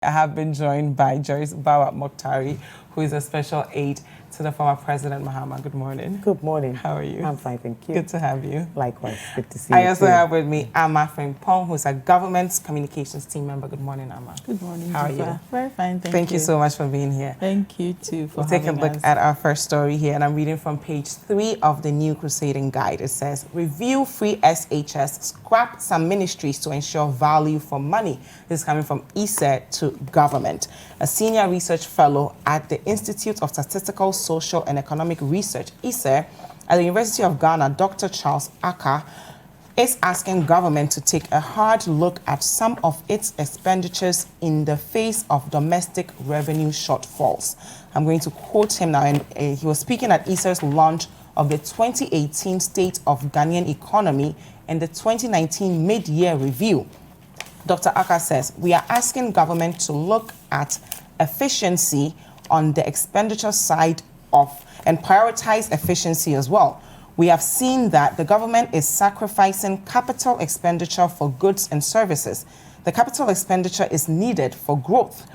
I have been joined by Joyce Bawa Mogtari, who is a special aide to the former President Mahama. Good morning. Good morning. How are you? I'm fine, thank you. Good to have you. Likewise, good to see you. I also have with me Frimpong, who's a government communications team member. Good morning, Amma. Good morning, How are Dziffa? you? Very fine, thank you. Thank you so much for being here. Thank you too for We'll take a having look us. at our first story here, and I'm reading from page 3 of the New Crusading Guide. It says, review free SHS, scrap some ministries to ensure value for money. This is coming from ISE to government. A senior research fellow at the Institute of Statistical, Social and Economic Research, ISE, at the University of Ghana, Dr. Charles Aka, is asking government to take a hard look at some of its expenditures in the face of domestic revenue shortfalls. I'm going to quote him now, and he was speaking at ISE's launch of the 2018 State of Ghanaian Economy and the 2019 Mid-Year Review. Dr. Aka says, we are asking government to look at efficiency on the expenditure side and prioritize efficiency as well. We have seen that the government is sacrificing capital expenditure for goods and services. The capital expenditure is needed for growth,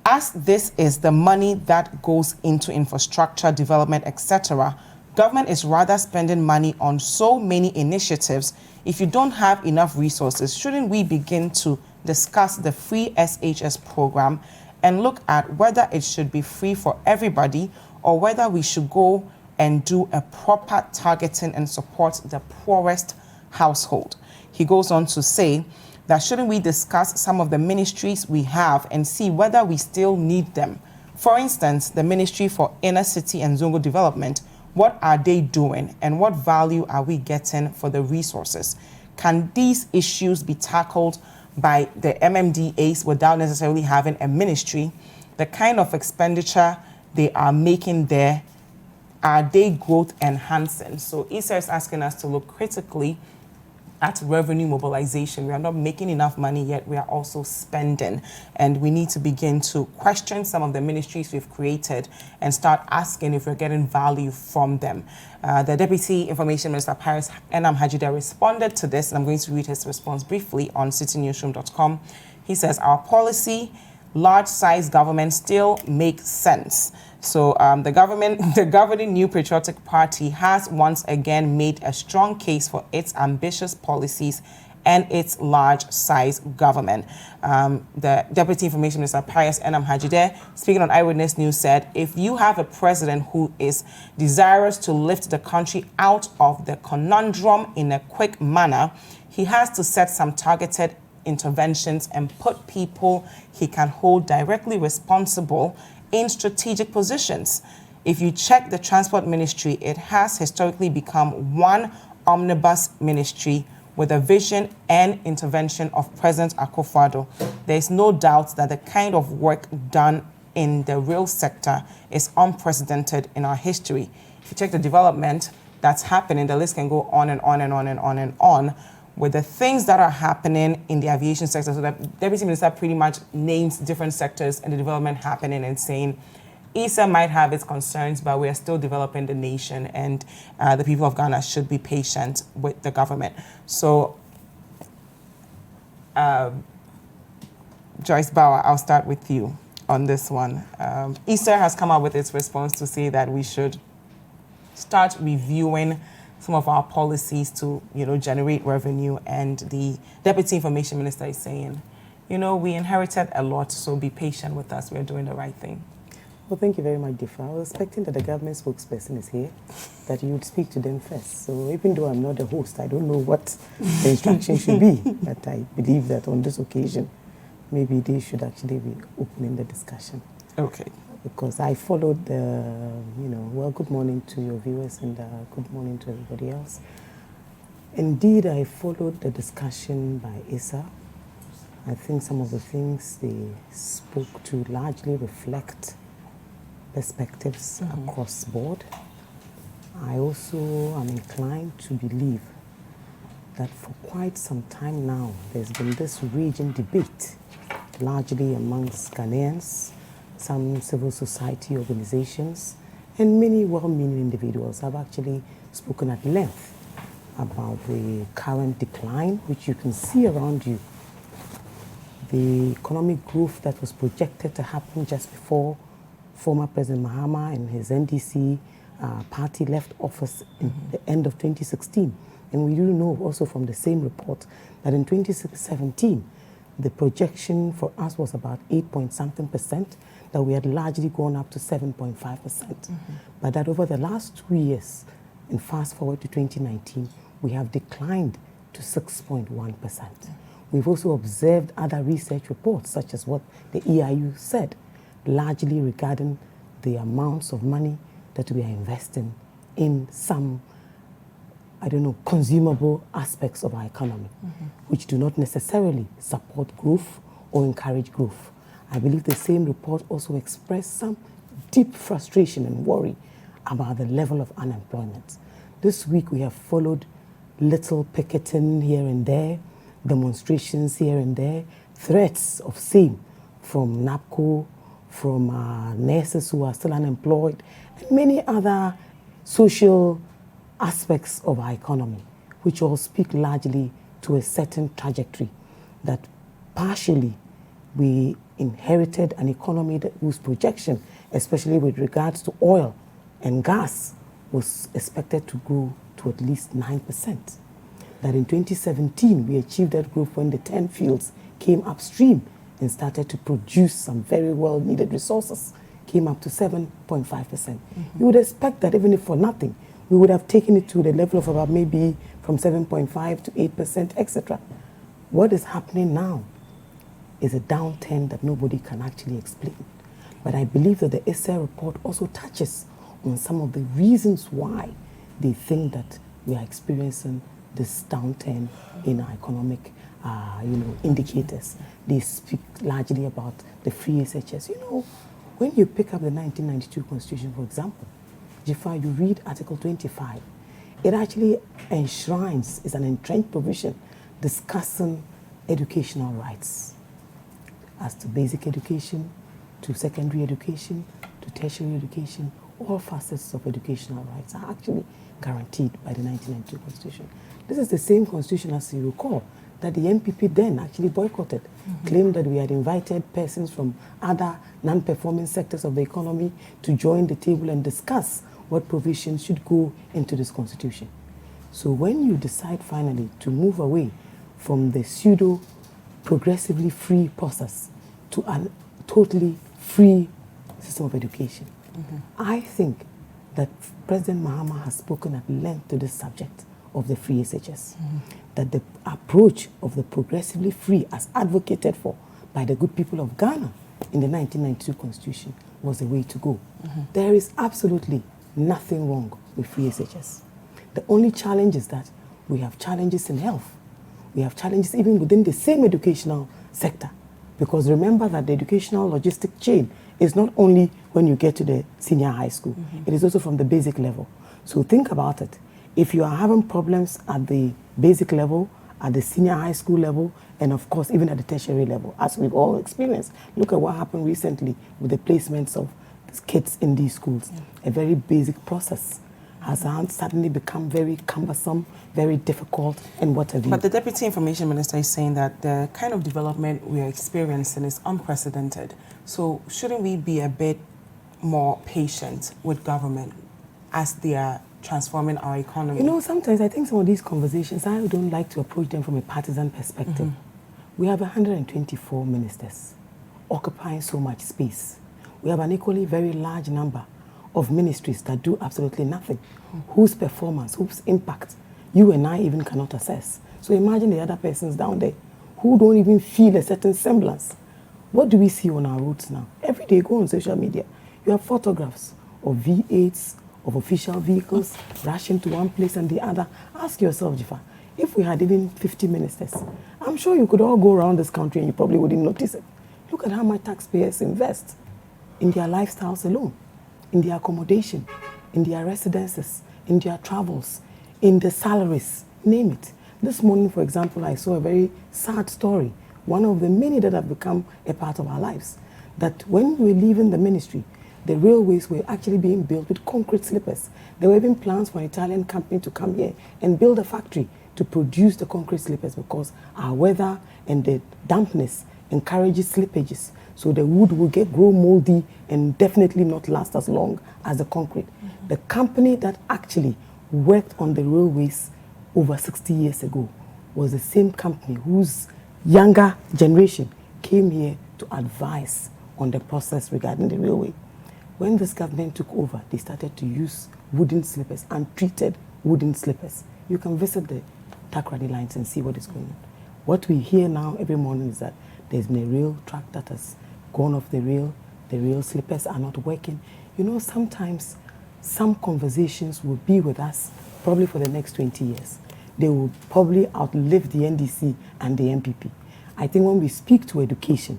as this is the money that goes into infrastructure development, etc. Government is rather spending money on so many initiatives. If you don't have enough resources, shouldn't we begin to discuss the free SHS program and look at whether it should be free for everybody or whether we should go and do a proper targeting and support the poorest household? He goes on to say that shouldn't we discuss some of the ministries we have and see whether we still need them? For instance, the Ministry for Inner City and Zongo Development, what are they doing and what value are we getting for the resources? Can these issues be tackled by the MMDAs without necessarily having a ministry? The kind of expenditure they are making there, are they growth enhancing? So ISA is asking us to look critically at revenue mobilization. We are not making enough money yet, we are also spending. And we need to begin to question some of the ministries we've created and start asking if we're getting value from them. The Deputy Information Minister, Paris Enam Hajide, responded to this, and I'm going to read his response briefly on citynewsroom.com. He says, our policy, large-size government still makes sense. So the governing New Patriotic Party has once again made a strong case for its ambitious policies and its large-size government. The Deputy Information Minister, Paris Enam Hajide, speaking on Eyewitness News, said, if you have a president who is desirous to lift the country out of the conundrum in a quick manner, he has to set some targeted interventions and put people he can hold directly responsible in strategic positions. If you check the Transport Ministry, it has historically become one omnibus ministry with a vision and intervention of President Akufo-Addo. There is no doubt that the kind of work done in the rail sector is unprecedented in our history. If you check the development that's happening, the list can go on and on and on and on and on with the things that are happening in the aviation sector. So the Deputy Minister pretty much names different sectors and the development happening and saying, ISA might have its concerns, but we are still developing the nation, and the people of Ghana should be patient with the government. So, Joyce Bawa, I'll start with you on this one. ISA has come up with its response to say that we should start reviewing some of our policies to, generate revenue, and the Deputy Information Minister is saying, we inherited a lot, so be patient with us. We're doing the right thing. Well, thank you very much, Dziffa. I was expecting that the government spokesperson is here, that you would speak to them first. So even though I'm not the host, I don't know what the instruction should be, but I believe that on this occasion, maybe they should actually be opening the discussion. Okay. Because I followed the, well, good morning to your viewers and good morning to everybody else. Indeed, I followed the discussion by ISA. I think some of the things they spoke to largely reflect perspectives across board. I also am inclined to believe that for quite some time now, there's been this raging debate, largely amongst Ghanaians, some civil society organizations, and many well-meaning individuals have actually spoken at length about the current decline, which you can see around you. the economic growth that was projected to happen just before former President Mahama and his NDC party left office in the end of 2016. And we do know also from the same report that in 2017, the projection for us was about 8-point-something%, that we had largely gone up to 7.5%. But that over the last 2 years, and fast forward to 2019, we have declined to 6.1%. We've also observed other research reports, such as what the EIU said, largely regarding the amounts of money that we are investing in some, consumable aspects of our economy, which do not necessarily support growth or encourage growth. I believe the same report also expressed some deep frustration and worry about the level of unemployment. This week we have followed little picketing here and there, demonstrations here and there, threats of same from NAPCO, from nurses who are still unemployed, and many other social aspects of our economy, which all speak largely to a certain trajectory that partially we inherited an economy whose projection, especially with regards to oil and gas, was expected to grow to at least 9%. That in 2017, we achieved that growth when the 10 fields came upstream and started to produce some very well-needed resources, came up to 7.5%. You would expect that even if for nothing, we would have taken it to the level of about maybe from 7.5 to 8%, etc. What is happening now is a downturn that nobody can actually explain. But I believe that the ISA report also touches on some of the reasons why they think that we are experiencing this downturn in our economic indicators. They speak largely about the free SHS. When you pick up the 1992 Constitution, for example, Dziffa, you read Article 25. It actually enshrines, is an entrenched provision discussing educational rights as to basic education, to secondary education, to tertiary education. All facets of educational rights are actually guaranteed by the 1992 Constitution. This is the same Constitution, as you recall, that the MPP then actually boycotted, claimed that we had invited persons from other non-performing sectors of the economy to join the table and discuss what provisions should go into this Constitution. So when you decide finally to move away from the pseudo progressively free process to a totally free system of education, I think that President Mahama has spoken at length to this subject of the free SHS, that the approach of the progressively free as advocated for by the good people of Ghana in the 1992 Constitution was the way to go. There is absolutely nothing wrong with free SHS. The only challenge is that we have challenges in health. We have challenges even within the same educational sector. Because remember that the educational logistic chain is not only when you get to the senior high school, it is also from the basic level. So think about it. If you are having problems at the basic level, at the senior high school level, and of course even at the tertiary level, as we've all experienced, look at what happened recently with the placements of kids in these schools. A very basic process has suddenly become very cumbersome, very difficult, and what have you. But the Deputy Information Minister is saying that the kind of development we are experiencing is unprecedented. So shouldn't we be a bit more patient with government as they are transforming our economy? Sometimes I think some of these conversations, I don't like to approach them from a partisan perspective. We have 124 ministers occupying so much space. We have an equally very large number of ministries that do absolutely nothing, whose performance, whose impact you and I even cannot assess. So imagine the other persons down there who don't even feel a certain semblance. What do we see on our roads now? Every day you go on social media, you have photographs of V8s, of official vehicles rushing to one place and the other. Ask yourself, Dziffa, if we had even 50 ministers, I'm sure you could all go around this country and you probably wouldn't notice it. Look at how much taxpayers invest in their lifestyles alone, in their accommodation, in their residences, in their travels, in the salaries, name it. This morning, for example, I saw a very sad story, one of the many that have become a part of our lives, that when we were leaving the ministry, the railways were actually being built with concrete slippers. There were even plans for an Italian company to come here and build a factory to produce the concrete slippers because our weather and the dampness encourages slippages. So the wood will grow moldy and definitely not last as long as the concrete. The company that actually worked on the railways over 60 years ago was the same company whose younger generation came here to advise on the process regarding the railway. When this government took over, they started to use wooden slippers and treated wooden slippers. You can visit the Takoradi lines and see what is going on. What we hear now every morning is that there's been a rail track that has gone off the rail slippers are not working. You know, sometimes some conversations will be with us probably for the next 20 years. They will probably outlive the NDC and the MPP. I think when we speak to education,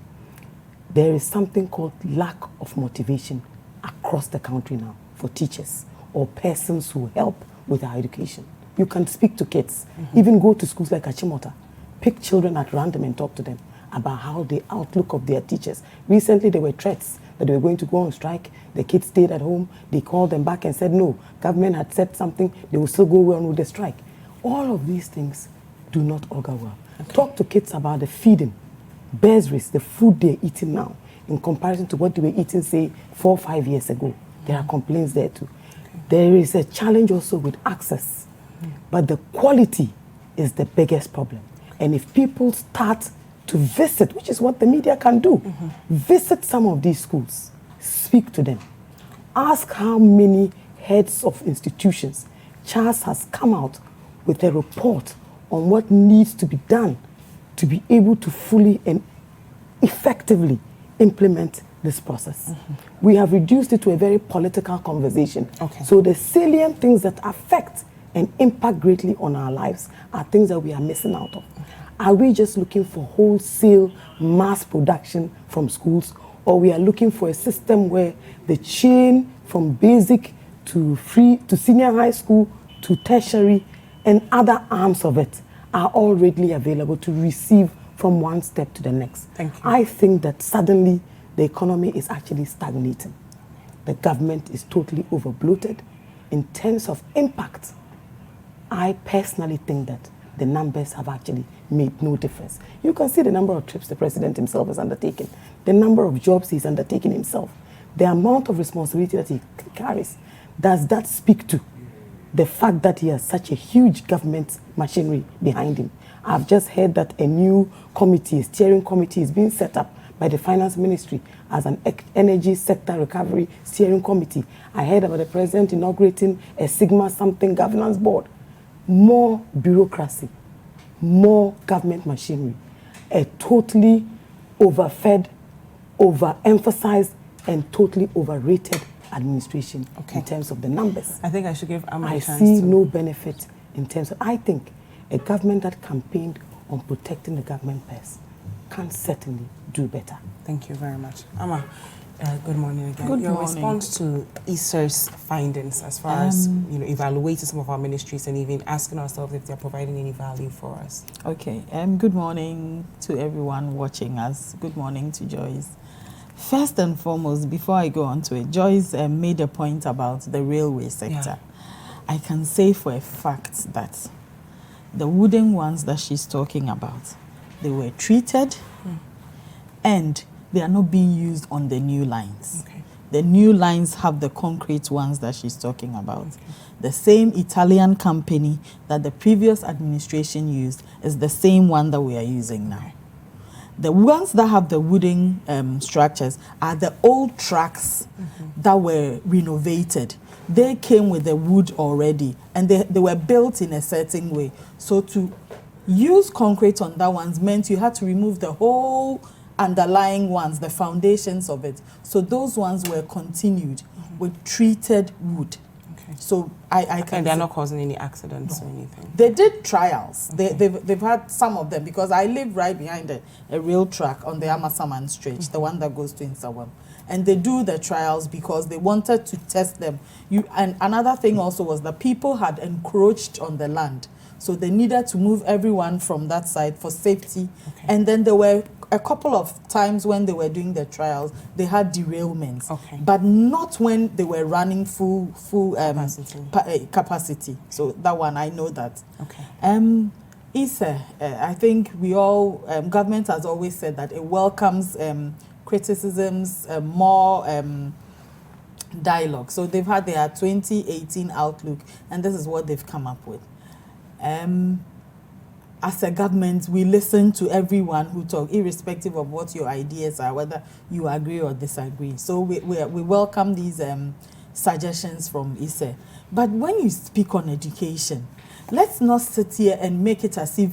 there is something called lack of motivation across the country now for teachers or persons who help with our education. You can speak to kids, even go to schools like Achimota, pick children at random and talk to them about how the outlook of their teachers. Recently, there were threats that they were going to go on strike. The kids stayed at home. They called them back and said, no, government had said something. They will still go on with the strike. All of these things do not augur well. Okay. Talk to kids about the feeding, bursaries, the food they're eating now, in comparison to what they were eating, say, 4 or 5 years ago. There are complaints there too. Okay. There is a challenge also with access, but the quality is the biggest problem. And if people start to visit, which is what the media can do, visit some of these schools, speak to them, ask how many heads of institutions. Charles has come out with a report on what needs to be done to be able to fully and effectively implement this process. We have reduced it to a very political conversation. Okay. So the salient things that affect and impact greatly on our lives are things that we are missing out of. Are we just looking for wholesale mass production from schools, or we are looking for a system where the chain from basic to senior high school to tertiary and other arms of it are all readily available to receive from one step to the next? Thank you. I think that suddenly the economy is actually stagnating. The government is totally over-bloated. In terms of impact, I personally think that the numbers have actually made no difference. You can see the number of trips the president himself has undertaken, the number of jobs he's undertaken himself, the amount of responsibility that he carries. Does that speak to the fact that he has such a huge government machinery behind him? I've just heard that a new committee, a steering committee, is being set up by the finance ministry as an energy sector recovery steering committee. I heard about the president inaugurating a Sigma something governance board. More bureaucracy, more government machinery, a totally overfed, overemphasized, and totally overrated administration in terms of the numbers. I think I should give Amma a chance. I see no benefit in terms of, I think a government that campaigned on protecting the government purse can certainly do better. Thank you very much. Amma, good morning again. Good Your morning. response to ESER's findings as far as evaluating some of our ministries and even asking ourselves if they're providing any value for us. Okay. Good morning to everyone watching us. Good morning to Joyce. First and foremost, before I go on to it, Joyce made a point about the railway sector. I can say for a fact that the wooden ones that she's talking about, they were treated and they are not being used on the new lines. Okay. The new lines have the concrete ones that she's talking about. Okay. The same Italian company that the previous administration used is the same one that we are using now. The ones that have the wooden structures are the old tracks that were renovated. They came with the wood already, and they were built in a certain way. So to use concrete on that ones meant you had to remove the whole underlying ones, the foundations of it. So those ones were continued with treated wood. Okay. So I can. And they're not causing any accidents or anything. They did trials. They've had some of them, because I live right behind a rail track on the Amasaman stretch, the one that goes to Insawam. And they do the trials because they wanted to test them. And another thing also was that people had encroached on the land. So they needed to move everyone from that side for safety. Okay. And then there were a couple of times when they were doing the trials, they had derailments. Okay. But not when they were running full capacity. So that one, I know that. Okay. ISA, I think we all, government has always said that it welcomes criticisms, more dialogue. So they've had their 2018 outlook, and this is what they've come up with. As a government, we listen to everyone who talk, irrespective of what your ideas are, whether you agree or disagree. So we welcome these suggestions from ISA. But when you speak on education, let's not sit here and make it as if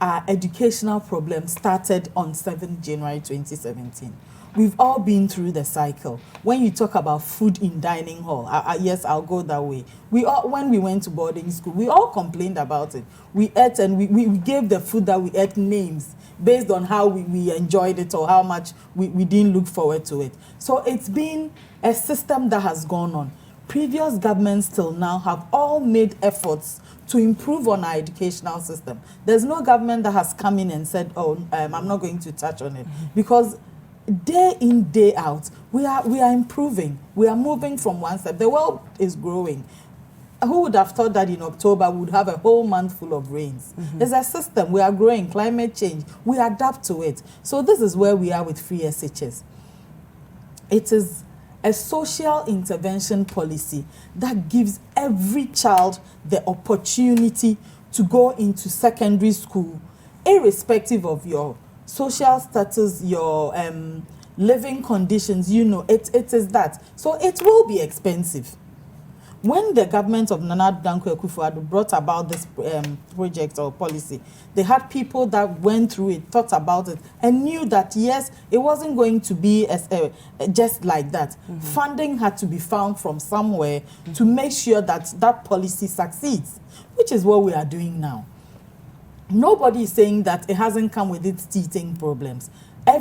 our educational problem started on 7th January 2017. We've all been through the cycle. When you talk about food in dining hall, yes, I'll go that way. We all, when we went to boarding school, we all complained about it. We ate and we gave the food that we ate names based on how we enjoyed it or how much we didn't look forward to it. So it's been a system that has gone on. Previous governments till now have all made efforts to improve on our educational system. There's no government that has come in and said, oh, I'm not going to touch on it. Because day in, day out, we are improving. We are moving from one step. The world is growing. Who would have thought that in October we would have a whole month full of rains? There's a system. We are growing. Climate change. We adapt to it. So this is where we are with free SHS. It is a social intervention policy that gives every child the opportunity to go into secondary school, irrespective of your social status, your living conditions. You know, it is that. So it will be expensive. When the government of Nana Dankwa Akufo-Addo brought about this project or policy, they had people that went through it, thought about it, and knew that, yes, it wasn't going to be just like that. Funding had to be found from somewhere to make sure that that policy succeeds, which is what we are doing now. Nobody is saying that it hasn't come with its teething problems.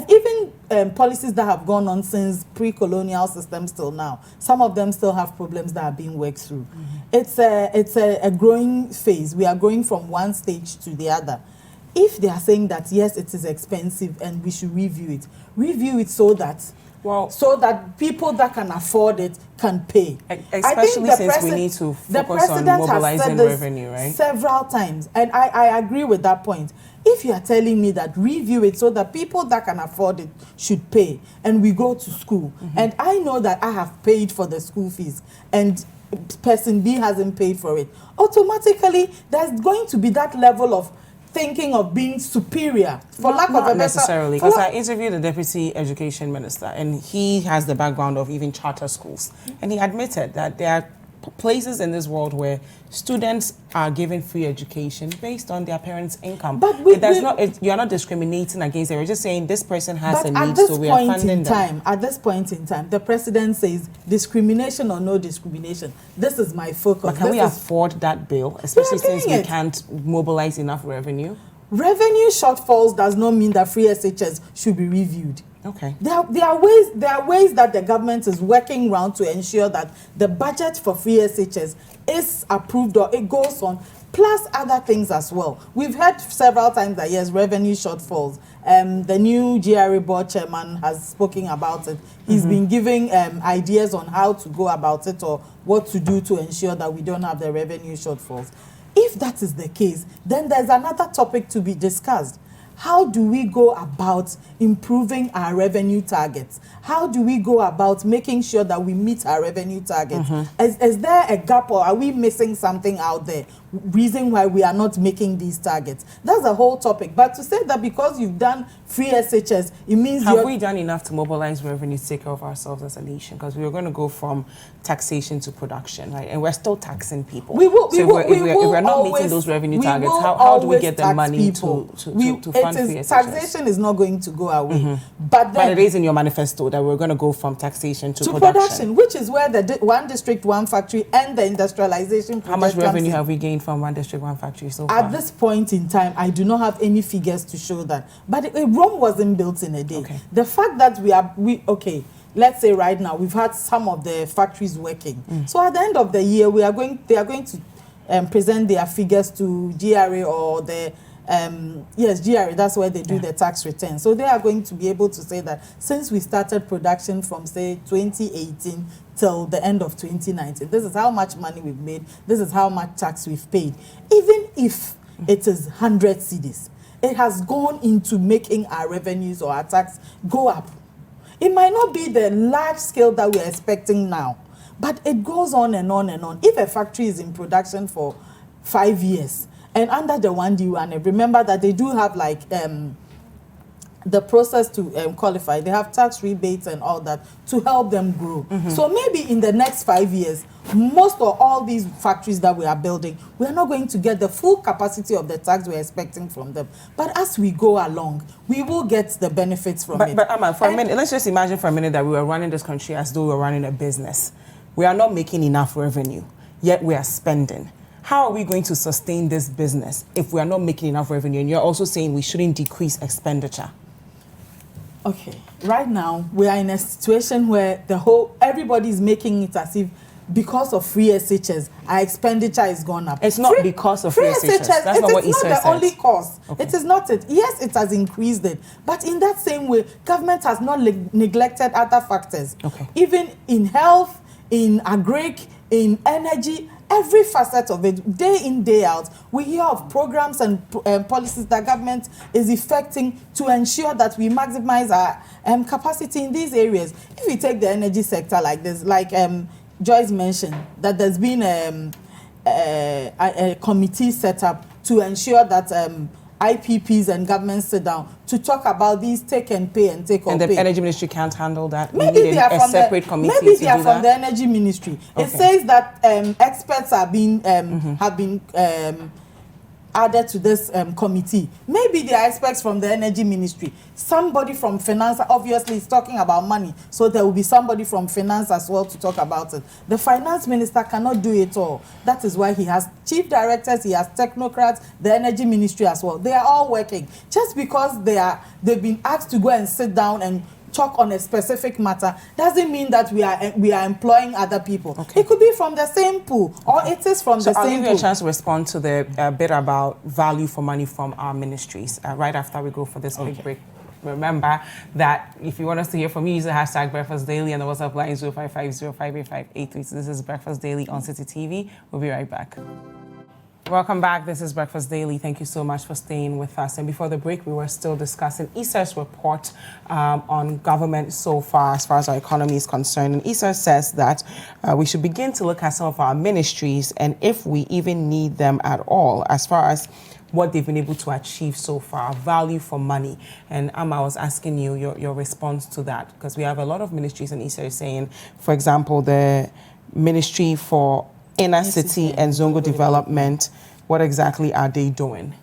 Even policies that have gone on since pre-colonial systems till now, some of them still have problems that are being worked through. It's a growing phase. We are going from one stage to the other. If they are saying that, yes, it is expensive and we should review it so that people that can afford it can pay. Especially since we need to focus on mobilizing revenue, right? Several times, and I agree with that point. If you are telling me that review it so that people that can afford it should pay, and we go to school, and I know that I have paid for the school fees, and person B hasn't paid for it, automatically there's going to be that level of thinking of being superior, for lack of a better... Not necessarily, because I interviewed the Deputy Education Minister, and he has the background of even charter schools, and he admitted that there are places in this world where students are given free education based on their parents' income. But you're not discriminating against them. You're just saying this person has a need, so we are funding them. At this point in time, the president says discrimination or no discrimination. This is my focus. But can we afford that bill, especially since we can't mobilize enough revenue? Revenue shortfalls does not mean that free SHS should be reviewed. Okay. There are ways that the government is working around to ensure that the budget for free SHS is approved or it goes on, plus other things as well. We've heard several times that, yes, revenue shortfalls. The new GRA board chairman has spoken about it. He's been giving ideas on how to go about it or what to do to ensure that we don't have the revenue shortfalls. If that is the case, then there's another topic to be discussed. How do we go about improving our revenue targets? How do we go about making sure that we meet our revenue targets? Is there a gap, or are we missing something out there? Reason why we are not making these targets? That's a whole topic. But to say that because you've done free SHS, it means have we done enough to mobilize revenue to take care of ourselves as a nation? Because we were going to go from taxation to production, right? And we're still taxing people. If we're not meeting those revenue targets, how do we get the money to fund free SHS? Taxation is not going to go away. But it is in your manifesto that we're going to go from taxation to production. Which is where the one district, one factory and the industrialization project. How much revenue have we gained from one district, one factory so far? At this point in time, I do not have any figures to show that. But Rome wasn't built in a day. Okay. The fact that let's say right now we've had some of the factories working. So at the end of the year, they are going to present their figures to GRA or the GRA, that's where they do the tax return. So they are going to be able to say that since we started production from, say, 2018 till the end of 2019, this is how much money we've made, this is how much tax we've paid. Even if it is 100 cedis. It has gone into making our revenues or our tax go up. It might not be the large scale that we're expecting now, but it goes on and on and on. If a factory is in production for 5 years and under the 1D1, remember that they do have like the process to qualify. They have tax rebates and all that to help them grow. So maybe in the next 5 years, most or all these factories that we are building, we are not going to get the full capacity of the tax we're expecting from them. But as we go along, we will get the benefits from it. But Amma, for a minute, let's just imagine for a minute that we were running this country as though we were running a business. We are not making enough revenue, yet we are spending. How are we going to sustain this business if we are not making enough revenue? And you're also saying we shouldn't decrease expenditure. Okay, right now we are in a situation where everybody is making it as if because of free SHS, our expenditure is gone up. It's not because of free SHS. That's not what he said. It is not the only cause. Okay. It is not it. Yes, it has increased it. But in that same way, government has not neglected other factors. Okay. Even in health, in agric, in energy, every facet of it, day in, day out, we hear of programs and policies that government is effecting to ensure that we maximize our capacity in these areas. If you take the energy sector like this, like Joyce mentioned, that there's been a committee set up to ensure that IPPs and governments sit down to talk about these take and pay and take or pay. And the energy ministry can't handle that? Maybe they are from separate committee maybe they are do from that? the energy ministry. Okay. It says that experts are being have been added to this committee. Maybe they are experts from the energy ministry. Somebody from finance obviously is talking about money, so there will be somebody from finance as well to talk about it. The finance minister cannot do it all. That is why he has chief directors, he has technocrats, the energy ministry as well. They are all working. Just because they've been asked to go and sit down and talk on a specific matter doesn't mean that we are employing other people. Okay. It could be from the same pool, or it is from the same pool. I'll give you a chance to respond to the bit about value for money from our ministries right after we go for this quick break. Remember that if you want us to hear from you, use the hashtag Breakfast Daily and the WhatsApp line 055058583. So this is Breakfast Daily on Citi TV. We'll be right back. Welcome back. This is Breakfast Daily. Thank you so much for staying with us. And before the break, we were still discussing ESA's report on government so far as our economy is concerned. And ESA says that we should begin to look at some of our ministries and if we even need them at all as far as what they've been able to achieve so far, value for money. And I was asking you your response to that, because we have a lot of ministries and ESA is saying, for example, the Ministry for Inner City and Zongo Development, what exactly are they doing?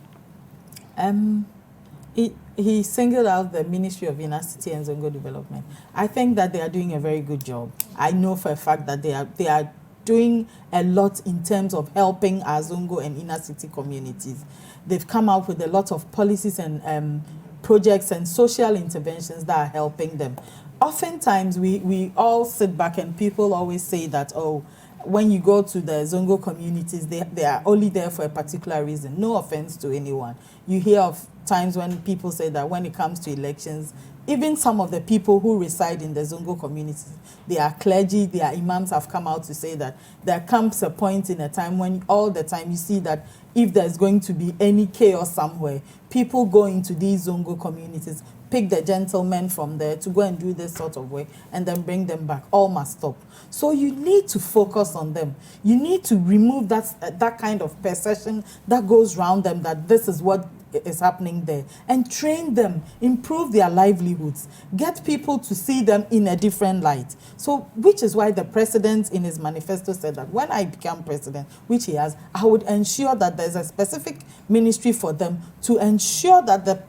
He singled out the Ministry of Inner City and Zongo Development. I think that they are doing a very good job. I know for a fact that they are doing a lot in terms of helping our Zongo and Inner City communities. They've come up with a lot of policies and projects and social interventions that are helping them. Oftentimes, we all sit back and people always say that, oh, when you go to the Zongo communities, they are only there for a particular reason. No offense to anyone. You hear of times when people say that when it comes to elections, even some of the people who reside in the Zongo communities, they are clergy, their imams have come out to say that there comes a point in a time when all the time you see that if there's going to be any chaos somewhere, people go into these Zongo communities, pick the gentlemen from there to go and do this sort of work and then bring them back. All must stop. So you need to focus on them. You need to remove that kind of perception that goes around them that this is what is happening there, and train them, improve their livelihoods, get people to see them in a different light. So, which is why the president in his manifesto said that when I become president, which he has, I would ensure that there's a specific ministry for them to ensure that the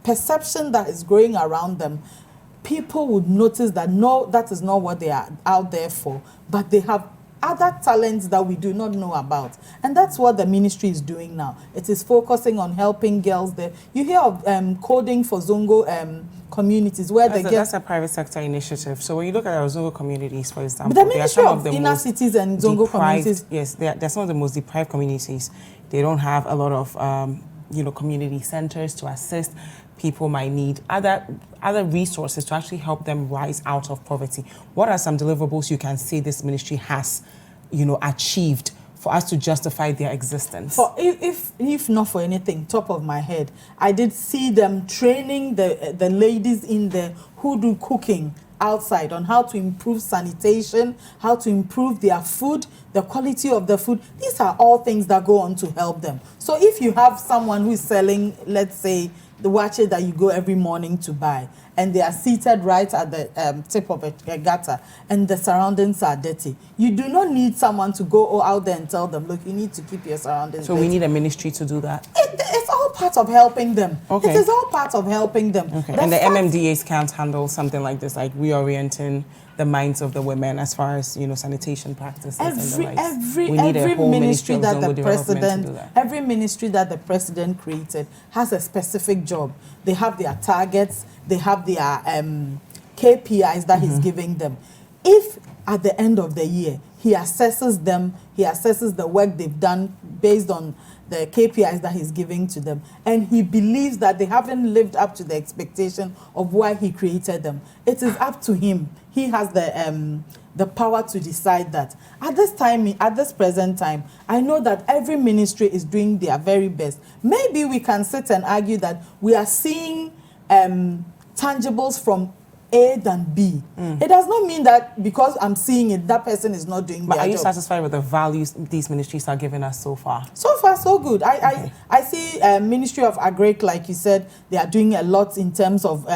perception that is growing around them, people would notice that no, that is not what they are out there for, but they have other talents that we do not know about. And that's what the ministry is doing now. It is focusing on helping girls there. You hear of coding for Zongo communities where that's a private sector initiative. So when you look at our Zongo communities, for example, but the Ministry of Inner Cities and Zongo communities. Yes, they're some of the most deprived communities. They don't have a lot of community centers to assist. People might need other resources to actually help them rise out of poverty. What are some deliverables you can say this ministry has, achieved for us to justify their existence? For if not for anything, top of my head, I did see them training the ladies in there who do cooking outside on how to improve sanitation, how to improve their food, the quality of the food. These are all things that go on to help them. So if you have someone who is selling, let's say, the watches that you go every morning to buy, and they are seated right at the tip of a gutter, and the surroundings are dirty, you do not need someone to go out there and tell them, look, you need to keep your surroundings So dirty. we need a ministry to do that? It's all part of helping them. Okay. It is all part of helping them. Okay. And the MMDAs can't handle something like this, like reorienting the minds of the women as far as, you know, sanitation practices and the likes. We need a whole ministry of that Zongo the development to do president, that. every ministry that the president created has a specific job. They have their targets, they have their KPIs that he's giving them. If at the end of the year he assesses them, he assesses the work they've done based on the KPIs that he's giving to them, and he believes that they haven't lived up to the expectation of why he created them, it is up to him. He has the power to decide that. At this time, at this present time, I know that every ministry is doing their very best. Maybe we can sit and argue that we are seeing tangibles from A than B. It does not mean that because I'm seeing it, that person is not doing their job. But are you satisfied with the values these ministries are giving us so far? So far, so good. I see Ministry of Agric, like you said, they are doing a lot in terms of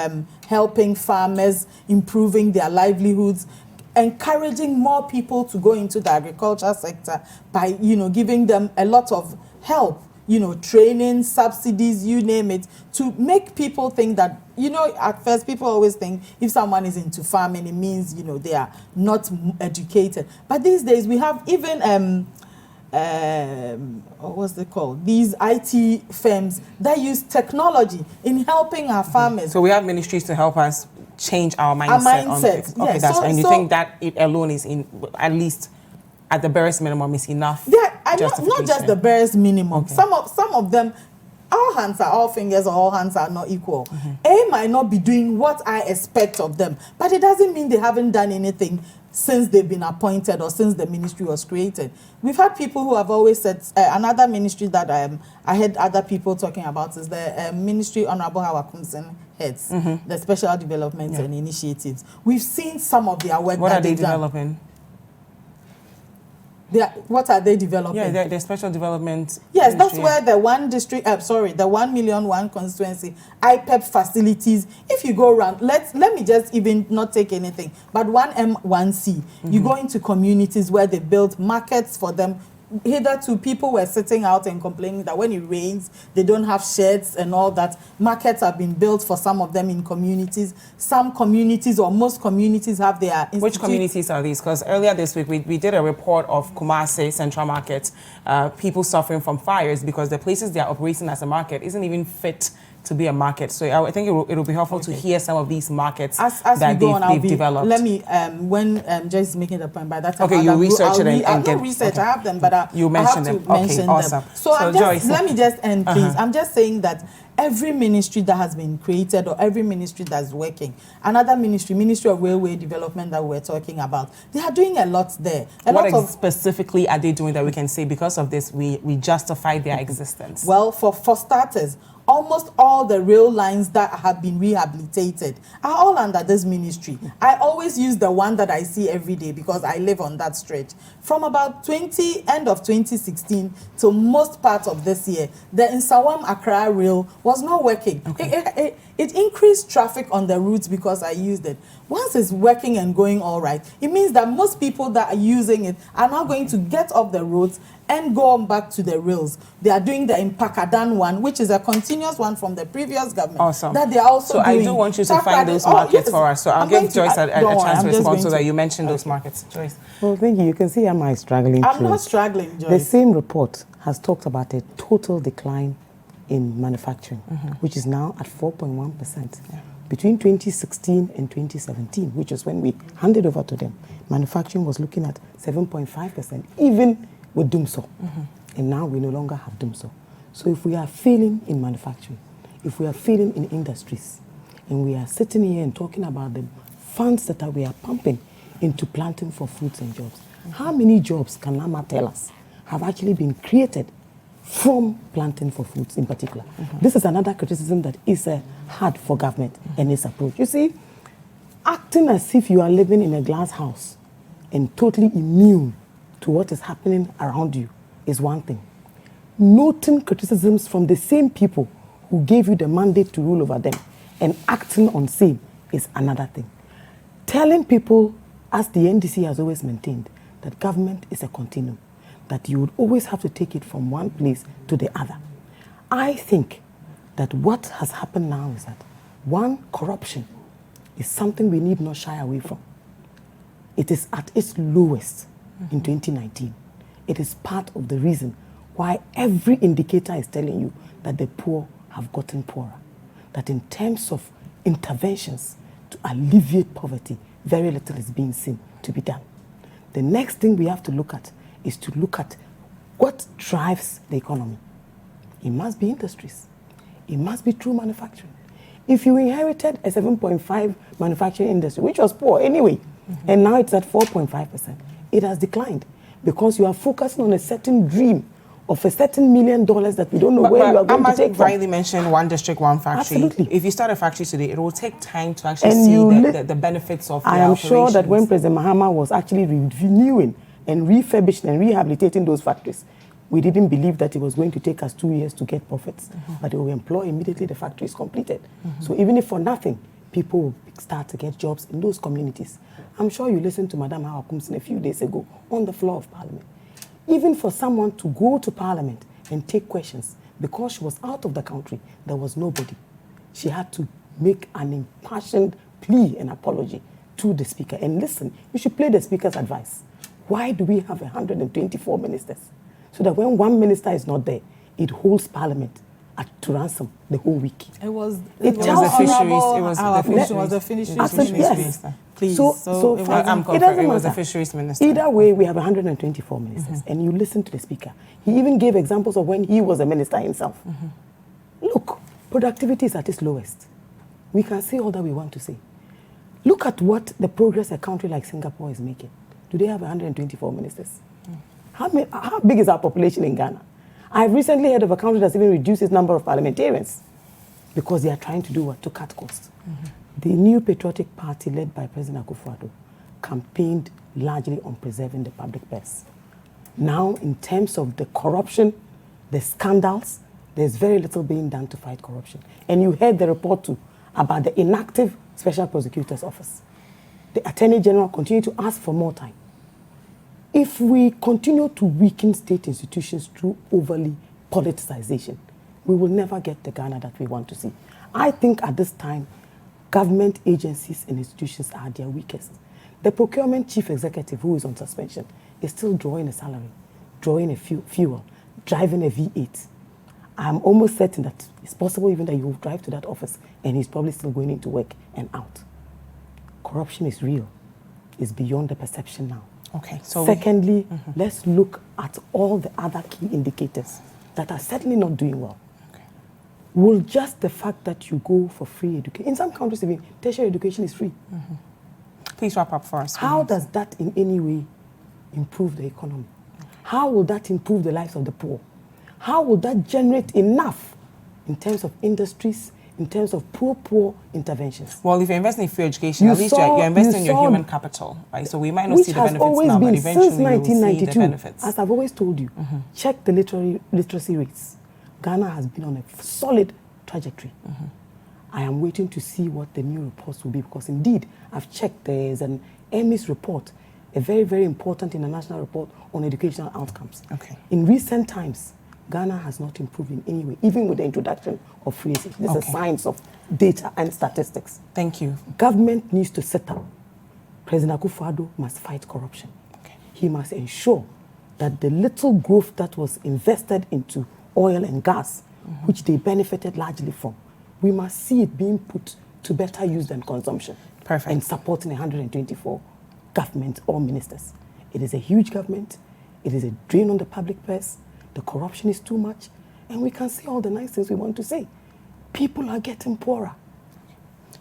helping farmers, improving their livelihoods, encouraging more people to go into the agriculture sector by, you know, giving them a lot of help, you know, training, subsidies, you name it, to make people think that, you know, at first people always think if someone is into farming, it means, you know, they are not educated. But these days we have even, what's it called? These IT firms that use technology in helping our farmers. So we have ministries to help us change our mindset. On things. Okay, yes. that's and you think that it alone is in at least at the barest minimum is enough? Yeah, not just the barest minimum. Okay. Some of them, all fingers or all hands are not equal. A might not be doing what I expect of them, but it doesn't mean they haven't done anything since they've been appointed or since the ministry was created. We've had people who have always said, another ministry that I heard other people talking about is the ministry Honorable Howard Kumsen heads, the special developments and initiatives. We've seen some of their work. What are they developing? What are they developing? Yeah, the special development. Yes, ministry. That's where the one district, the 1 million one constituency, IPEP facilities. If you go around, let me just even not take anything, but 1M1C, you go into communities where they build markets for them. Hitherto, people were sitting out and complaining that when it rains, they don't have sheds and all that. Markets have been built for some of them in communities. Some communities or most communities have their institutes. Which communities are these? Because earlier this week, we did a report of Kumasi Central Market, people suffering from fires because the places they are operating as a market isn't even fit to be a market. So I think it will be helpful to hear some of these markets as that they've developed. Let me, when Joyce is making the point, by that time, okay, you research it and get research. Okay. I have them, but you mention them. Mention awesome. them. So Joyce, let me just end, please. I'm just saying that every ministry that has been created or every ministry that's working, another Ministry of Railway Development that we're talking about, they are doing a lot there. What specifically are they doing that we can say because of this we justify their existence? Well, for starters, almost all the rail lines that have been rehabilitated are all under this ministry. I always use the one that I see every day because I live on that stretch. From about end of 2016 to most parts of this year, the Nsawam Accra rail was not working. Okay. It increased traffic on the routes because I used it. Once it's working and going all right, it means that most people that are using it are now going to get off the roads and go on back to the rails. They are doing the Impakadan one, which is a continuous one from the previous government. Awesome. That they are also doing. I do want you to find those markets for us. So I'll give Joyce a chance to respond so that you mention those markets. Joyce. Well, thank you. You can see, am I struggling? I'm not struggling, Joyce. The same report has talked about a total decline in manufacturing, which is now at 4.1%. Yeah. Between 2016 and 2017, which is when we handed over to them, manufacturing was looking at 7.5%, even with Dumso. And now we no longer have Dumso. So if we are failing in manufacturing, if we are failing in industries, and we are sitting here and talking about the funds that we are pumping into planting for fruits and jobs, how many jobs can Nama tell us have actually been created from planting for foods in particular. This is another criticism that ISA had for government and its approach. You see, acting as if you are living in a glass house and totally immune to what is happening around you is one thing. Noting criticisms from the same people who gave you the mandate to rule over them and acting on same is another thing. Telling people, as the NDC has always maintained, that government is a continuum, that you would always have to take it from one place to the other. I think that what has happened now is that, one, corruption is something we need not shy away from. It is at its lowest in 2019. It is part of the reason why every indicator is telling you that the poor have gotten poorer. That in terms of interventions to alleviate poverty, very little is being seen to be done. The next thing we have to look at is to look at what drives the economy. It must be industries. It must be true manufacturing. If you inherited a 7.5 manufacturing industry, which was poor anyway, and now it's at 4.5%, it has declined because you are focusing on a certain dream of a certain $1 million that we don't know where you are going to take from. Rightly mentioned one district, one factory. Absolutely. If you start a factory today, it will take time to actually see the benefits of the I am operations. sure that when President Mahama was actually renewing and refurbishing and rehabilitating those factories, we didn't believe that it was going to take us 2 years to get profits, but they will employ immediately the factory is completed. So even if for nothing, people will start to get jobs in those communities. I'm sure you listened to Madam Hawa Kumsin a few days ago on the floor of Parliament. Even for someone to go to Parliament and take questions, because she was out of the country, there was nobody. She had to make an impassioned plea and apology to the Speaker. And listen, you should play the Speaker's advice. Why do we have 124 ministers? So that when one minister is not there, it holds Parliament to ransom the whole week. It was the fisheries. It was the fisheries Absolutely, minister. yes. Please. So I'm it doesn't it was the matter. fisheries minister. Either way, we have 124 ministers, and you listen to the Speaker. He even gave examples of when he was a minister himself. Look, productivity is at its lowest. We can say all that we want to say. Look at what the progress a country like Singapore is making. Do they have 124 ministers? How big is our population in Ghana? I've recently heard of a country that's even reduced its number of parliamentarians because they are trying to do what? To cut costs. The new patriotic party led by President Akufo-Addo campaigned largely on preserving the public purse. Now, in terms of the corruption, the scandals, there's very little being done to fight corruption. And you heard the report too about the inactive Special Prosecutor's Office. The Attorney General continued to ask for more time. If we continue to weaken state institutions through overly politicization, we will never get the Ghana that we want to see. I think at this time, government agencies and institutions are their weakest. The procurement chief executive, who is on suspension, is still drawing a salary, drawing a fuel, driving a V8. I'm almost certain that it's possible even that you will drive to that office and he's probably still going into work and out. Corruption is real. It's beyond the perception now. Okay. So secondly, let's look at all the other key indicators that are certainly not doing well. Okay. Will just the fact that you go for free education, in some countries even tertiary education is free. Please wrap up for us. How does that in any way improve the economy? How will that improve the lives of the poor? How will that generate enough in terms of industries, in terms of poor interventions? Well, if you're investing in free education, at least you're investing in your human capital, right? So we might not see the benefits now, but eventually we will see the benefits. As I've always told you, check the literacy rates. Ghana has been on a solid trajectory. I am waiting to see what the new reports will be, because indeed, I've checked, there's an EMIS report, a very, very important international report on educational outcomes. Okay. In recent times, Ghana has not improved in any way, even with the introduction of free education. This is a science of data and statistics. Thank you. Government needs to set up. President Akufo-Addo must fight corruption. Okay. He must ensure that the little growth that was invested into oil and gas, which they benefited largely from, we must see it being put to better use than consumption. Perfect. And supporting 124 government or ministers. It is a huge government. It is a drain on the public purse. The corruption is too much. And we can say all the nice things we want to say. People are getting poorer.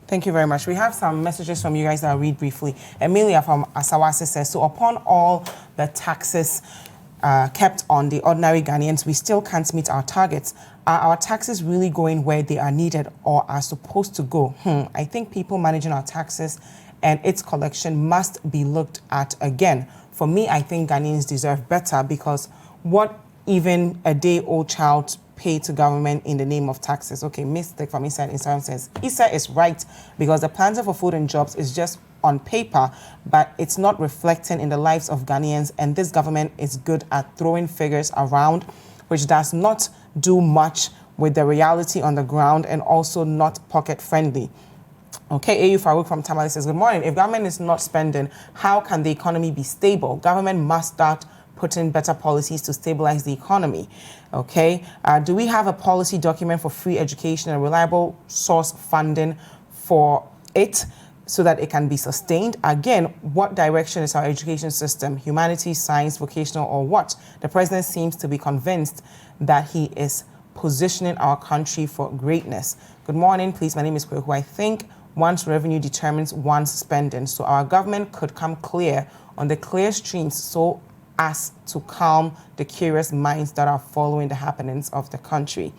Thank you very much. We have some messages from you guys that I'll read briefly. Emilia from Asawase says, so upon all the taxes kept on the ordinary Ghanaians, we still can't meet our targets. Are our taxes really going where they are needed or are supposed to go? I think people managing our taxes and its collection must be looked at again. For me, I think Ghanaians deserve better, because what even a day-old child pay to government in the name of taxes? Okay, mistake from inside Instagram says, Issa is right, because the plans for food and jobs is just on paper, but it's not reflecting in the lives of Ghanaians, and this government is good at throwing figures around, which does not do much with the reality on the ground, and also not pocket friendly. Okay, AU Farouk from Tamale says, good morning. If government is not spending, how can the economy be stable? Government must start putting better policies to stabilize the economy. Okay, do we have a policy document for free education and reliable source funding for it so that it can be sustained? Again, what direction is our education system? Humanities, science, vocational, or what? The president seems to be convinced that he is positioning our country for greatness. Good morning, please. My name is Kweku. I think one's revenue determines one's spending. So our government could come clear on the clear streams so as to calm the curious minds that are following the happenings of the country.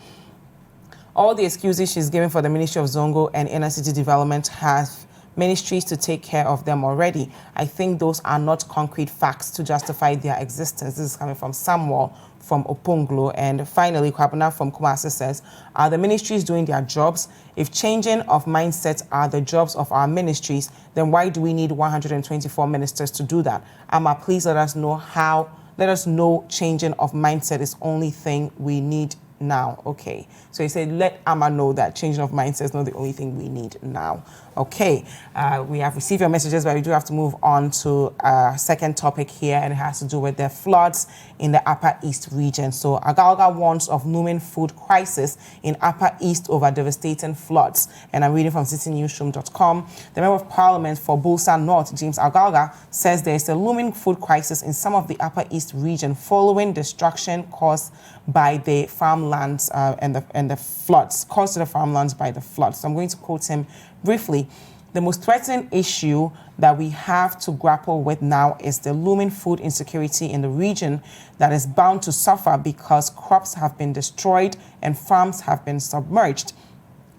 All the excuses she's giving for the Ministry of Zongo and Inner City Development have ministries to take care of them already. I think those are not concrete facts to justify their existence. This is coming from Samuel from Oponglo. And finally, Kwabena from Kumasi says, are the ministries doing their jobs? If changing of mindsets are the jobs of our ministries, then why do we need 124 ministers to do that? Amma, please let us know how. Let us know changing of mindset is only thing we need now. Okay, so he said let Amma know that changing of mindset is not the only thing we need now. Okay, we have received your messages, but we do have to move on to our second topic here, and it has to do with the floods in the Upper East region. So Agalga warns of looming food crisis in Upper East over devastating floods, and I'm reading from citinewsroom.com. The Member of Parliament for Bulsa North, James Agalga, says there is a looming food crisis in some of the Upper East region following destruction caused by the farmlands and the floods, caused to the farmlands by the floods. So I'm going to quote him briefly. The most threatening issue that we have to grapple with now is the looming food insecurity in the region that is bound to suffer because crops have been destroyed and farms have been submerged.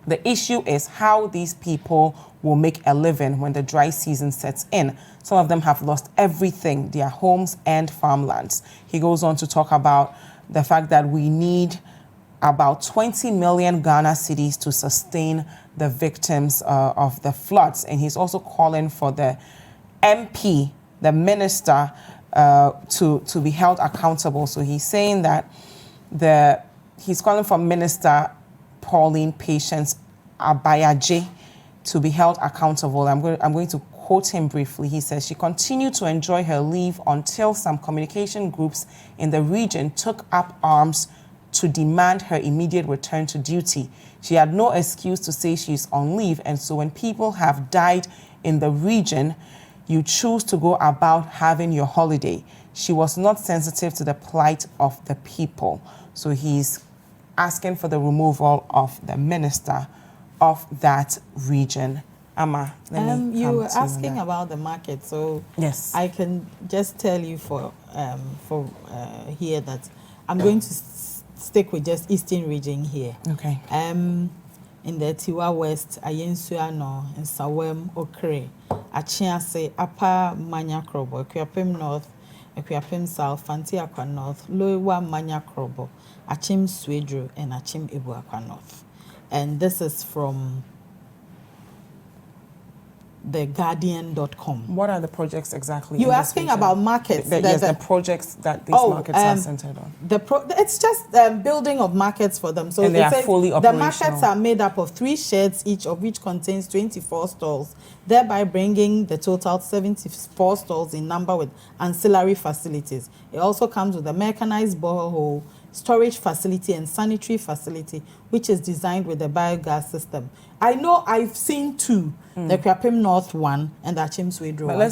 The issue is how these people will make a living when the dry season sets in. Some of them have lost everything, their homes and farmlands. He goes on to talk about the fact that we need about 20 million Ghana cedis to sustain the victims of the floods. And he's also calling for the MP, the minister, to be held accountable. So he's saying that he's calling for Minister Pauline Patience Abayaje to be held accountable. I'm going to quote him briefly. He says, she continued to enjoy her leave until some communication groups in the region took up arms to demand her immediate return to duty. She had no excuse to say she's on leave, and so when people have died in the region, you choose to go about having your holiday. She was not sensitive to the plight of the people. So he's asking for the removal of the minister of that region. Amma, you were asking about the market, so yes, I can just tell you for here that I'm going to stick with just Eastern region here. Okay. In the Tiwa West, Ayensuano, and Sawem, Okre, Achiase, Upper Manya Krobo, Equiapim North, Equiapim South, Fanti Aqua North, Loiwa Manya Krobo, Achim Swedro, and Achim Ibu Aqua North. And this is from theguardian.com. What are the projects exactly? You're asking about markets. The projects that these markets are centered on. It's just building of markets for them. So and they are fully operational. The markets are made up of 3 sheds, each of which contains 24 stalls, thereby bringing the total 74 stalls in number with ancillary facilities. It also comes with a mechanized borehole, storage facility and sanitary facility, which is designed with a biogas system. I know I've seen two, the Kwapim North one and the Achimsway Road one.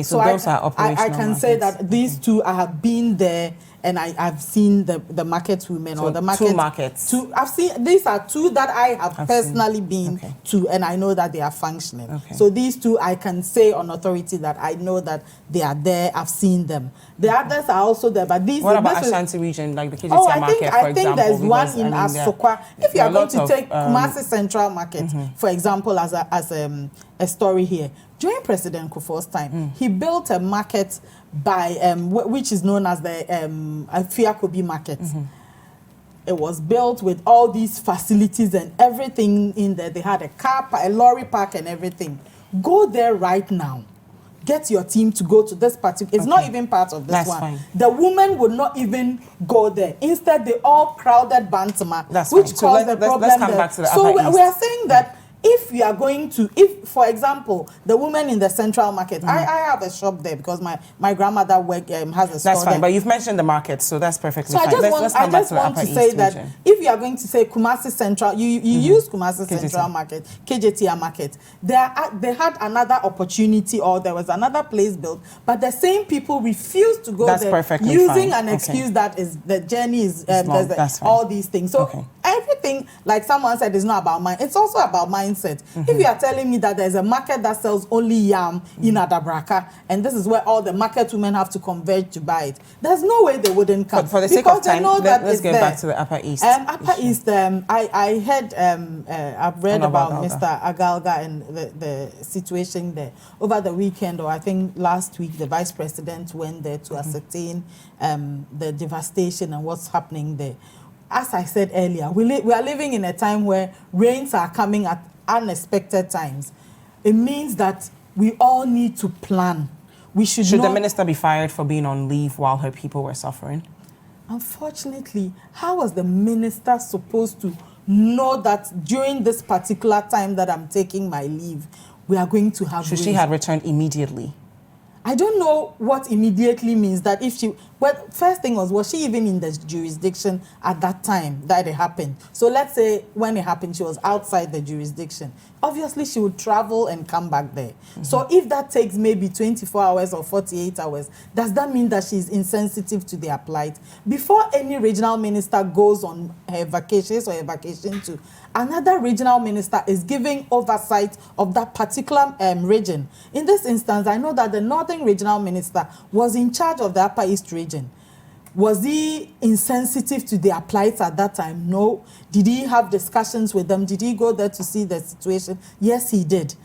So those are operational I can say that these two, I have been there and I've seen the market women so or the market. Two markets. I've seen, these are two that I have personally been to, and I know that they are functioning. So these two, I can say on authority that I know that they are there, I've seen them. The others are also there, but these... What about Ashanti region, like the KGT market, for example? I think there's one in Asokwa. If you are going to take Kumasi Central Market, for example, as a story here, during President Kufuor's time, he built a market by which is known as the Afiakobi Market. It was built with all these facilities and everything in there. They had a lorry park and everything. Go there right now. Get your team to go to this particular... It's not even part of this That's one. Fine. The women would not even go there. Instead, they all crowded Bantama, which caused the problem. Let's come back to the so Upper we are saying that if you are going to, for example, the women in the Central Market, I have a shop there because my grandmother has a store. That's fine, there. but you've mentioned the market, so that's perfectly fine. I just want to say that if you are going to say Kumasi Central, you use Kumasi Central Market, KJTR Market, they had another opportunity or there was another place built, but the same people refused to go there using an excuse that is the journey is all these things. So everything, like someone said, is not about mind. It's also about mindset. If you are telling me that there's a market that sells only yam in Adabraka, and this is where all the market women have to converge to buy it, there's no way they wouldn't come. But for the sake of time, let's get back to the Upper East. Upper East, I heard, I've read about Mr. Agalga and the situation there. Over the weekend, or I think last week, the Vice President went there to ascertain the devastation and what's happening there. As I said earlier, we are living in a time where rains are coming at unexpected times. It means that we all need to plan. Should the minister be fired for being on leave while her people were suffering? Unfortunately, how was the minister supposed to know that during this particular time that I'm taking my leave, we are going to have rains? She had returned immediately? I don't know what immediately means. That if she... But first thing was she even in the jurisdiction at that time that it happened? So let's say when it happened, she was outside the jurisdiction. Obviously, she would travel and come back there. So if that takes maybe 24 hours or 48 hours, does that mean that she's insensitive to their plight? Before any regional minister goes on her vacations or her vacation to, another regional minister is giving oversight of that particular region. In this instance, I know that the Northern Regional Minister was in charge of the Upper East region. Was he insensitive to their plight at that time? No. Did he have discussions with them? Did he go there to see the situation? Yes, he did.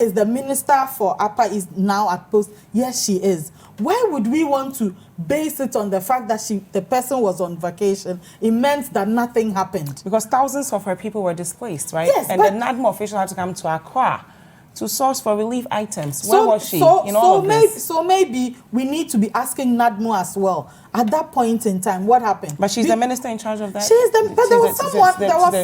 Is the minister for Upper East now at post? Yes, she is. Why would we want to base it on the fact that the person was on vacation? It meant that nothing happened. Because thousands of her people were displaced, right? Yes, and the NADMO official had to come to Accra to source for relief items. Where was she in all of this? So maybe we need to be asking NADMO as well. At that point in time, what happened? But she's the minister in charge of that? But there was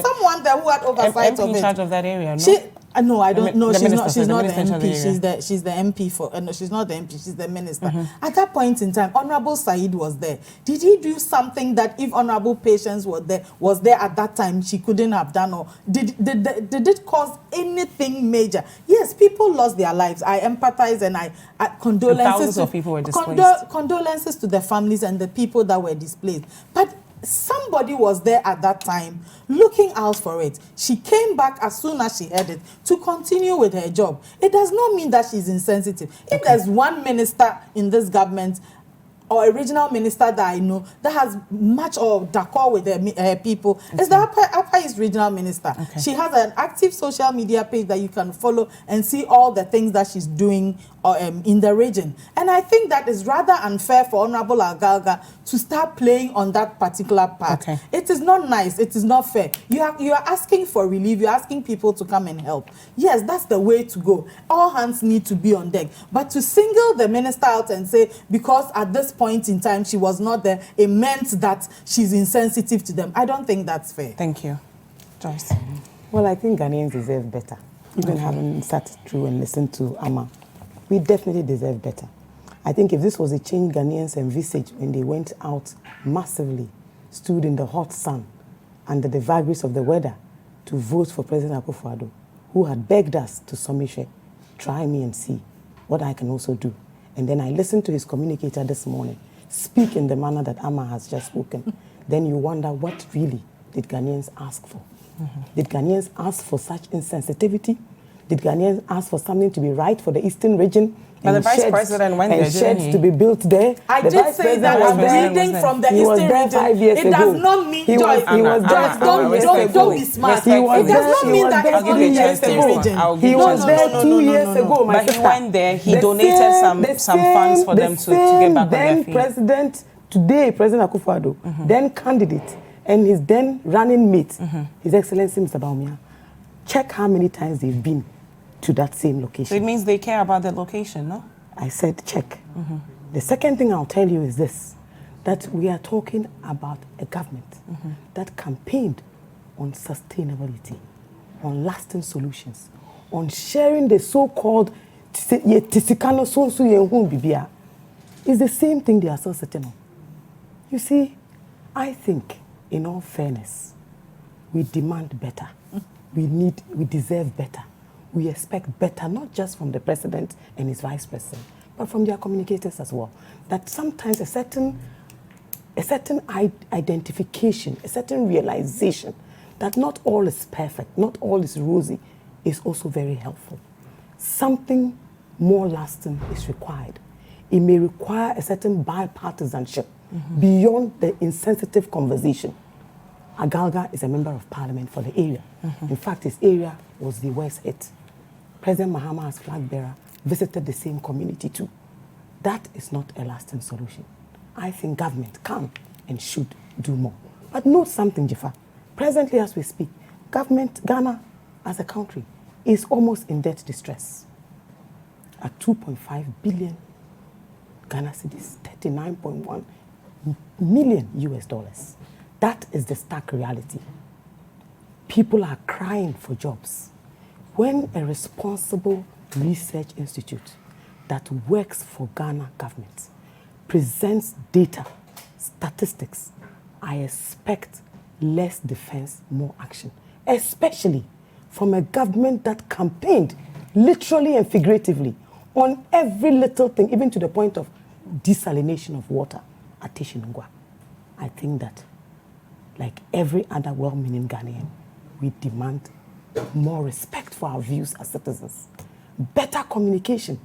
someone there who had oversight of it. MP in charge of that area, no? No, I don't know. She's not the MP. She's the MP for... no, she's not the MP. She's the minister. At that point in time, Honorable Said was there. Did he do something that if Honorable Patience was there at that time, she couldn't have done? Or did it cause anything major? Yes, people lost their lives. I empathize and I condolences. And thousands of people were displaced. Condolences to the families and the people that were displaced. But somebody was there at that time looking out for it. She came back as soon as she heard it to continue with her job. It does not mean that she's insensitive. If there's one minister in this government or a regional minister that I know that has much or d'accord with her people, it's the Upper East Regional Minister. She has an active social media page that you can follow and see all the things that she's doing in the region. And I think that is rather unfair for Honorable Agalga to start playing on that particular part. It is not nice. It is not fair. You are asking for relief. You're asking people to come and help. Yes, that's the way to go. All hands need to be on deck. But to single the minister out and say, because at this point in time she was not there, it meant that she's insensitive to them, I don't think that's fair. Thank you. Joyce? Well, I think Ghanaians deserve better. Even having sat through and listened to Amma, we definitely deserve better. I think if this was a change Ghanaians envisaged when they went out massively, stood in the hot sun, under the vagaries of the weather, to vote for President Akufo-Addo, who had begged us to submit, try me and see what I can also do. And then I listened to his communicator this morning speak in the manner that Amma has just spoken. Then you wonder, what really did Ghanaians ask for? Did Ghanaians ask for such insensitivity? Did Ghanaians ask for something to be right for the Eastern region? But the Vice President went there, sheds didn't he? to be built there. I The did Vice say that President was I'm there. reading from the He was Eastern there region. 5 years It ago. does not mean, He was Joyce, there Joyce, 5 years don't ago. be smart. He was It does there- not he mean was that there it's not in the 2 Eastern years ago. region. He was there 2 years ago, my But he sister. went there, he The donated same- some funds for them to get back on their then feet. President, today, President Akufo-Addo, then candidate, and his then running mate, His Excellency Mr. Baumia, check how many times they've been to that same So location. it means they care about the location, no? I said check. The second thing I'll tell you is this, that we are talking about a government that campaigned on sustainability, on lasting solutions, on sharing the so-called tisikano sonsu yenhun bibia. It's the same thing they are still sitting on. You see, I think, in all fairness, we demand better. We deserve better. We expect better, not just from the president and his vice president, but from their communicators as well. That sometimes a certain identification, a certain realization that not all is perfect, not all is rosy, is also very helpful. Something more lasting is required. It may require a certain bipartisanship beyond the insensitive conversation. Agalga is a member of parliament for the area. In fact, his area was the worst hit. President Mahama, as flag bearer, visited the same community too. That is not a lasting solution. I think government can and should do more. But note something, Dziffa. Presently, as we speak, Ghana as a country is almost in debt distress. At 2.5 billion Ghana cedis, 39.1 million US dollars. That is the stark reality. People are crying for jobs. When a responsible research institute that works for Ghana government presents data, statistics, I expect less defense, more action, especially from a government that campaigned literally and figuratively on every little thing, even to the point of desalination of water at Tishinungwa. I think that, like every other well-meaning Ghanaian, we demand more respect for our views as citizens, better communication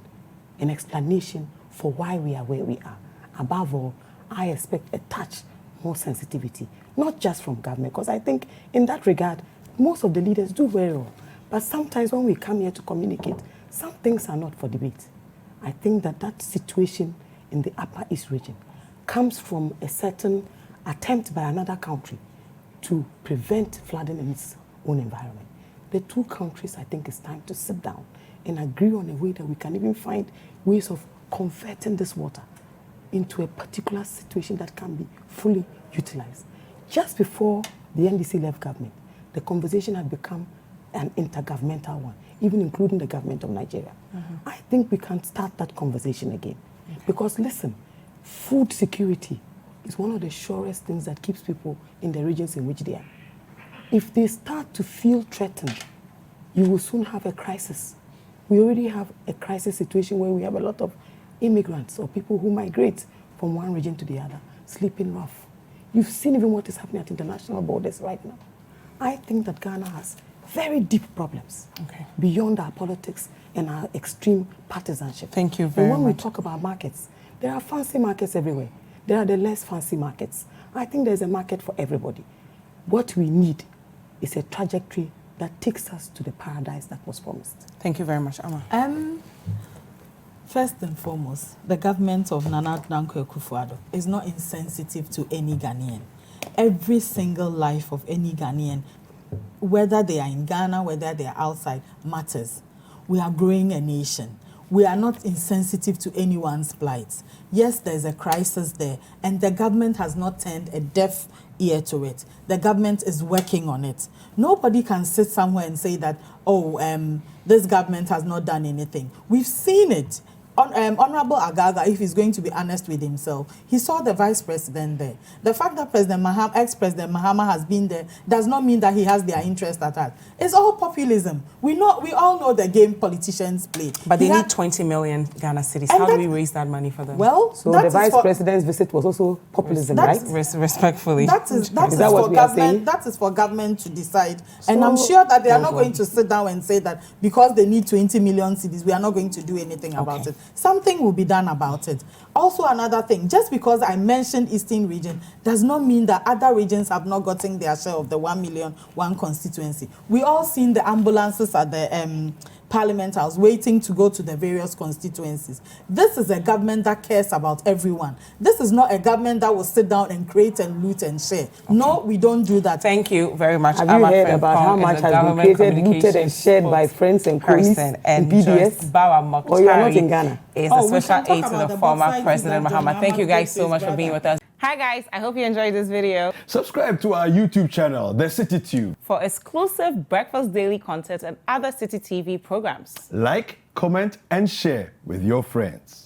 and explanation for why we are where we are. Above all, I expect a touch more sensitivity, not just from government, because I think in that regard, most of the leaders do very well. But sometimes when we come here to communicate, some things are not for debate. I think that situation in the Upper East region comes from a certain attempt by another country to prevent flooding in its own environment. The two countries, I think it's time to sit down and agree on a way that we can even find ways of converting this water into a particular situation that can be fully utilized. Just before the NDC left government, the conversation had become an intergovernmental one, even including the government of Nigeria. I think we can start that conversation again. Because listen, food security is one of the surest things that keeps people in the regions in which they are. If they start to feel threatened, you will soon have a crisis. We already have a crisis situation where we have a lot of immigrants or people who migrate from one region to the other, sleeping rough. You've seen even what is happening at international borders right now. I think that Ghana has very deep problems beyond our politics and our extreme partisanship. Thank you very much. And when we talk about markets, there are fancy markets everywhere. There are the less fancy markets. I think there's a market for everybody. What we need is a trajectory that takes us to the paradise that was promised. Thank you very much, Amma. First and foremost, the government of Nana Danko Akufo-Addo is not insensitive to any Ghanaian. Every single life of any Ghanaian, whether they are in Ghana, whether they are outside, matters. We are growing a nation. We are not insensitive to anyone's plight. Yes, there's a crisis there, and the government has not turned a deaf ear to it. The government is working on it. Nobody can sit somewhere and say that, this government has not done anything. We've seen it. Honorable Agaga, if he's going to be honest with himself, he saw the vice president there. The fact that ex-president Mahama has been there does not mean that he has their interest at heart. It's all populism. We all know the game politicians play. But they need 20 million Ghana cedis. How do we raise that money for them? Well, so the vice president's visit was also populism, right? Respectfully. That is for government. That is for government to decide. And I'm sure that they are not going to sit down and say that because they need 20 million cedis, we are not going to do anything about it. Something will be done about it. Also, another thing, just because I mentioned Eastern region does not mean that other regions have not gotten their share of the 1 million, one constituency. We all seen the ambulances at the Parliament House waiting to go to the various constituencies. This is a government that cares about everyone. This is not a government that will sit down and create and loot and share. No, we don't do that. Thank you very much. Have you heard about how much has been created, looted and shared by friends and colleagues and PDS? Joyce Bawa Mogtari. Or you are not in Ghana? Is a special aid to the former President Mahama. Thank you guys so much for being with us. Hi guys, I hope you enjoyed this video. Subscribe to our YouTube channel, The Citi Tube, for exclusive breakfast daily content and other Citi TV programs. like, comment, and share with your friends.